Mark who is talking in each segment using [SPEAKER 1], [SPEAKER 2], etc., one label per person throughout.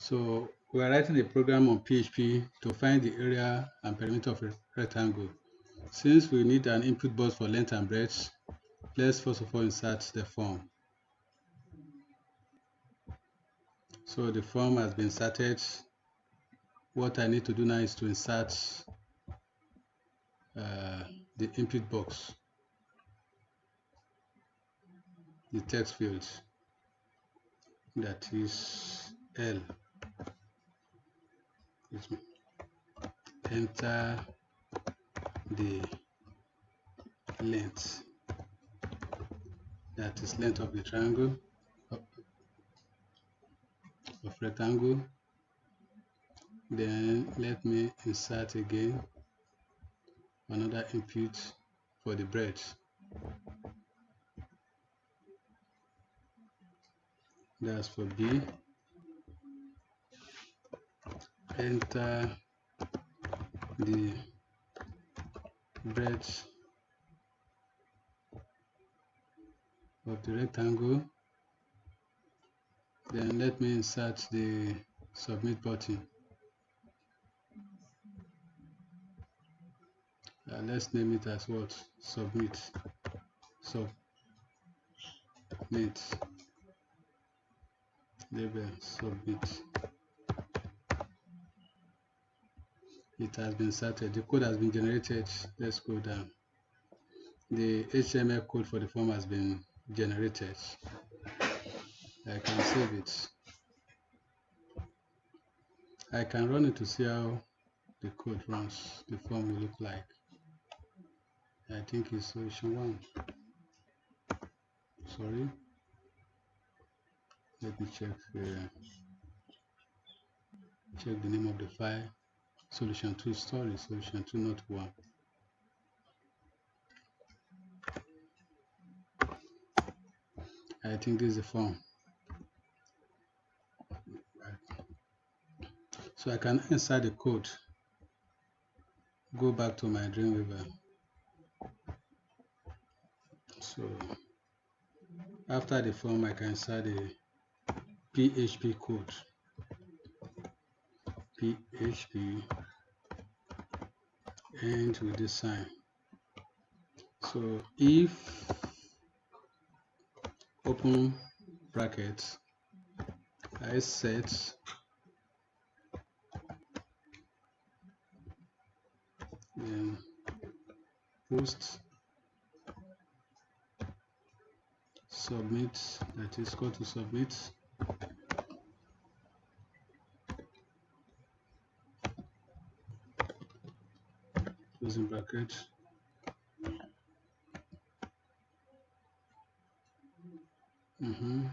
[SPEAKER 1] So we are writing a program on PHP to find the area and perimeter of a rectangle. Since we need an input box for length and breadth, let's first of all insert the form. So the form has been inserted. What I need to do now is to insert the input box, the text field, that is L. Enter the length, that is length of the triangle of rectangle. Then let me insert again another input for the breadth. That's for B. Enter the breadth of the rectangle. Then let me insert the submit button. Let's name it as what? Submit. Submit. Label submit. It has been inserted. The code has been generated. Let's go down. The HTML code for the form has been generated. I can save it. I can run it to see how the code runs. The form will look like. I think it's solution 1. Sorry. Let me check the name of the file. Solution 2 story. Solution 2 not 1. I think this is the form. So I can insert the code. Go back to my Dreamweaver. So after the form, I can insert the PHP code. PHP and with this sign. So if open brackets, I set then post submit, that is equal to submit, closing bracket, open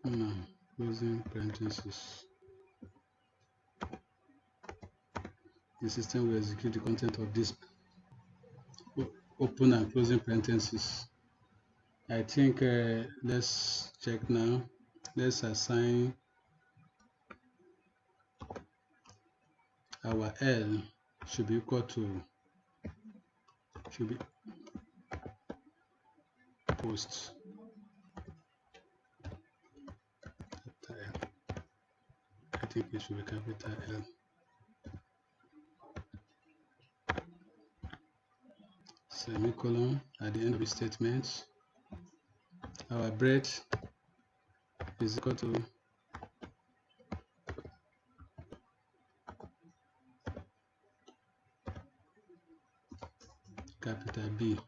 [SPEAKER 1] and closing parentheses. The system will execute the content of this open and closing parentheses. I think let's check now. Let's assign our L should be equal to post. I think it should be capital L. Semicolon at the end of the statement. Our breadth is equal to capital B.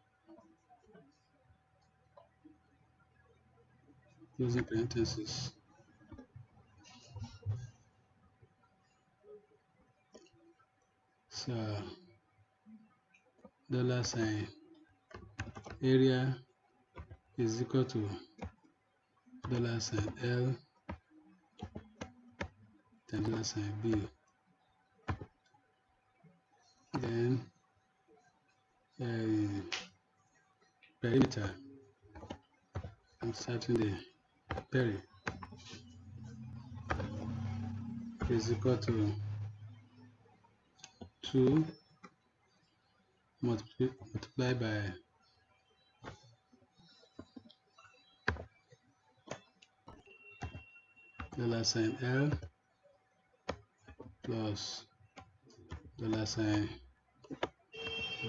[SPEAKER 1] Closing parentheses. So $sign area is equal to $sign L then $sign B. Then perimeter, I'm starting the peri is equal to 2 multiplied by $L plus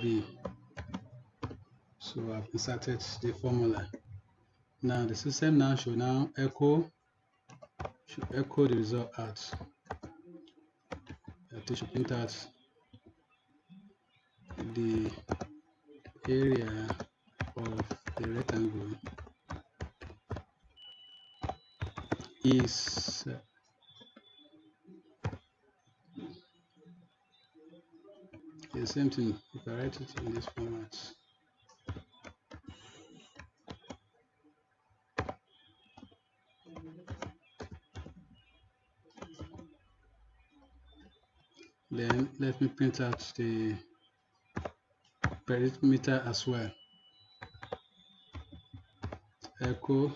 [SPEAKER 1] $B. So I've inserted the formula. Now the system now should echo the result out. It should print out the area of the rectangle is the same thing. If I write it in this format, then let me print out the perimeter as well. Echo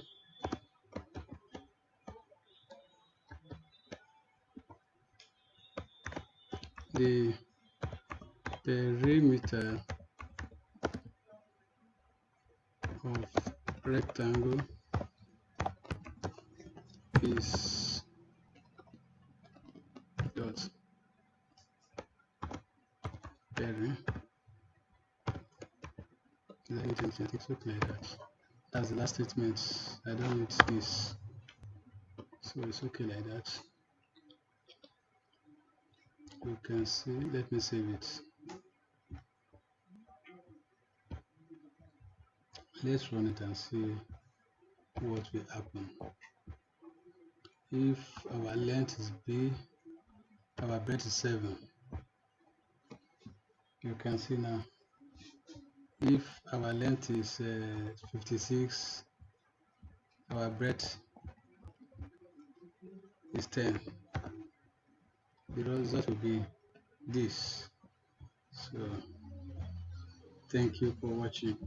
[SPEAKER 1] the perimeter of rectangle is dot peri. Let me just it look like that. That's the last statement. I don't need this, so it's okay like that. You can see. Let me save it. Let's run it and see what will happen. If our length is B, our breadth is 7. You can see now. If our length is 56, our breadth is 10. The result will be this. So thank you for watching.